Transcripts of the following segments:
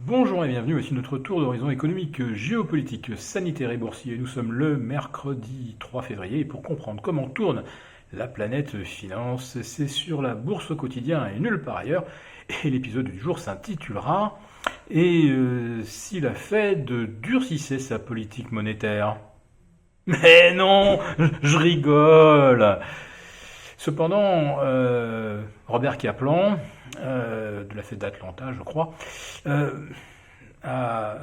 Bonjour et bienvenue, voici notre tour d'horizon économique, géopolitique, sanitaire et boursier. Nous sommes le mercredi 3 février et pour comprendre comment tourne la planète finance, c'est sur la bourse au quotidien et nulle part ailleurs. Et l'épisode du jour s'intitulera Et si la Fed durcissait sa politique monétaire? Mais non, je rigole. Cependant, Robert Kaplan, de la Fed d'Atlanta, je crois, a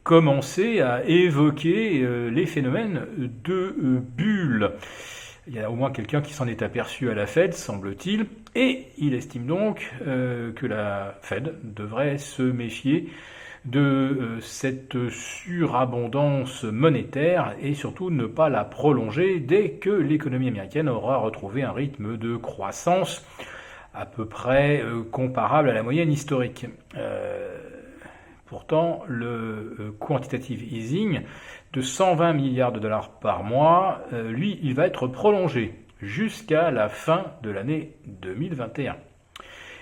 commencé à évoquer les phénomènes de bulles. Il y a au moins quelqu'un qui s'en est aperçu à la Fed, semble-t-il, et il estime donc que la Fed devrait se méfier de cette surabondance monétaire et surtout ne pas la prolonger dès que l'économie américaine aura retrouvé un rythme de croissance à peu près comparable à la moyenne historique. Pourtant, le quantitative easing de 120 milliards de dollars par mois, lui, il va être prolongé jusqu'à la fin de l'année 2021.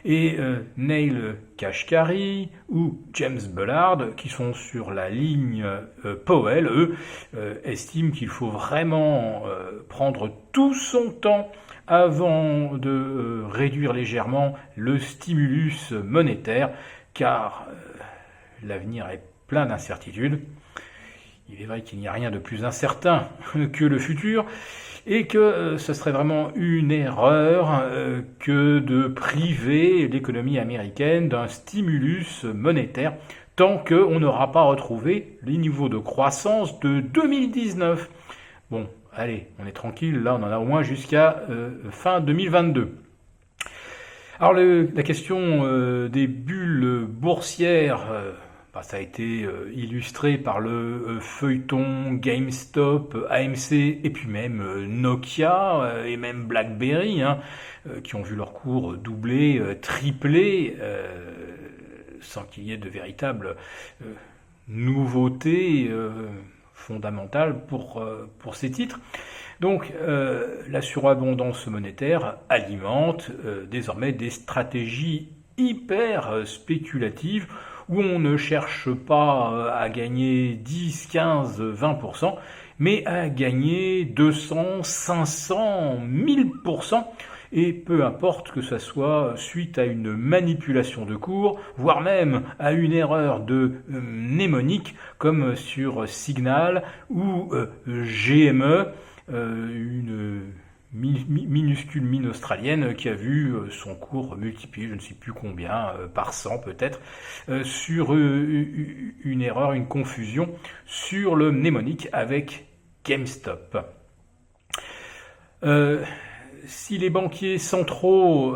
Et Neil Kashkari ou James Bullard, qui sont sur la ligne Powell, eux, estiment qu'il faut vraiment prendre tout son temps avant de réduire légèrement le stimulus monétaire, car l'avenir est plein d'incertitudes. Il est vrai qu'il n'y a rien de plus incertain que le futur, et que ce serait vraiment une erreur que de priver l'économie américaine d'un stimulus monétaire tant qu'on n'aura pas retrouvé les niveaux de croissance de 2019. Bon, allez, on est tranquille, là on en a au moins jusqu'à fin 2022. Alors la question des bulles boursières, ça a été illustré par le feuilleton GameStop, AMC et puis même Nokia et même BlackBerry, qui ont vu leur cours doubler, tripler, sans qu'il y ait de véritables nouveautés fondamentales pour ces titres. Donc la surabondance monétaire alimente désormais des stratégies hyper spéculatives où on ne cherche pas à gagner 10, 15, 20%, mais à gagner 200, 500, 1000%, et peu importe que ce soit suite à une manipulation de cours, voire même à une erreur de mnémonique, comme sur Signal ou GME, une minuscule mine australienne qui a vu son cours multiplié, je ne sais plus combien, par 100 peut-être, sur une erreur, une confusion sur le mnémonique avec GameStop. Si les banquiers centraux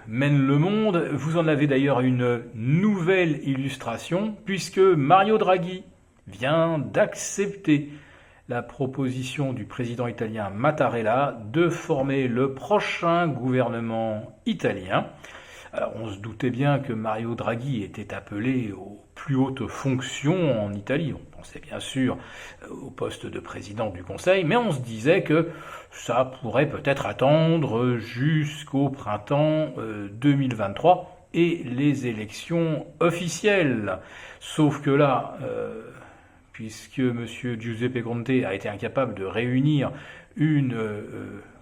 mènent le monde, vous en avez d'ailleurs une nouvelle illustration, puisque Mario Draghi vient d'accepter la proposition du président italien Mattarella de former le prochain gouvernement italien. Alors on se doutait bien que Mario Draghi était appelé aux plus hautes fonctions en Italie. On pensait bien sûr au poste de président du Conseil, mais on se disait que ça pourrait peut-être attendre jusqu'au printemps 2023 et les élections officielles. Sauf que là, puisque M. Giuseppe Conte a été incapable de réunir une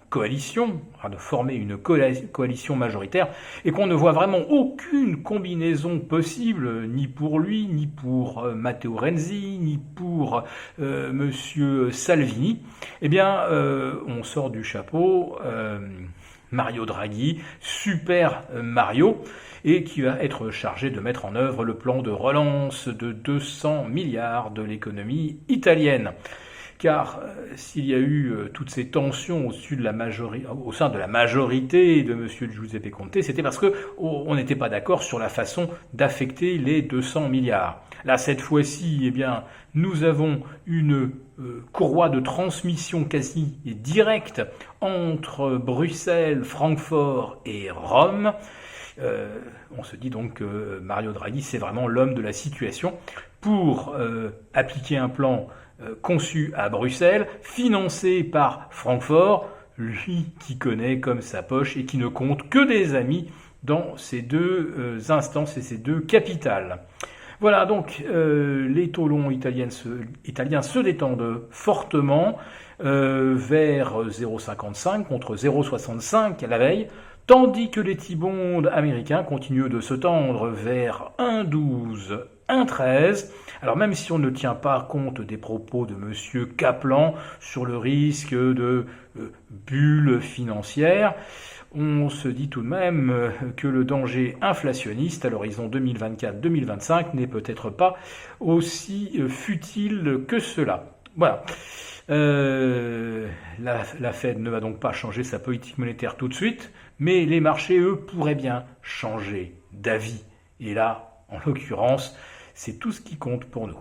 coalition, de former une coalition majoritaire, et qu'on ne voit vraiment aucune combinaison possible, ni pour lui, ni pour Matteo Renzi, ni pour M. Salvini, eh bien, on sort du chapeau Mario Draghi, Super Mario, et qui va être chargé de mettre en œuvre le plan de relance de 200 milliards de l'économie italienne. Car s'il y a eu toutes ces tensions au sein de la majorité de M. Giuseppe Conte, c'était parce qu'on n'était pas d'accord sur la façon d'affecter les 200 milliards. Là, cette fois-ci, eh bien, nous avons une courroie de transmission quasi directe entre Bruxelles, Francfort et Rome. On se dit donc que Mario Draghi, c'est vraiment l'homme de la situation pour appliquer un plan conçu à Bruxelles, financé par Francfort, lui qui connaît comme sa poche et qui ne compte que des amis dans ces deux instances et ces deux capitales. Voilà, donc les taux longs italiens se détendent fortement vers 0,55 contre 0,65 la veille, tandis que les T-bonds américains continuent de se tendre vers 1,12, 1,13. Alors même si on ne tient pas compte des propos de M. Kaplan sur le risque de bulle financière, on se dit tout de même que le danger inflationniste à l'horizon 2024-2025 n'est peut-être pas aussi futile que cela. Voilà. La Fed ne va donc pas changer sa politique monétaire tout de suite, mais les marchés, eux, pourraient bien changer d'avis. Et là, en l'occurrence, c'est tout ce qui compte pour nous.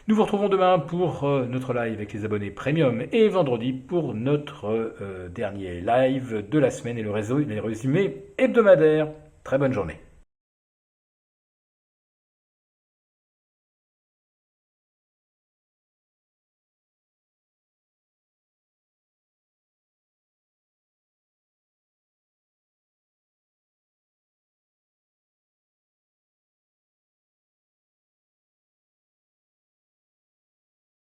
Nous vous retrouvons demain pour notre live avec les abonnés premium et vendredi pour notre dernier live de la semaine et les résumés hebdomadaires. Très bonne journée.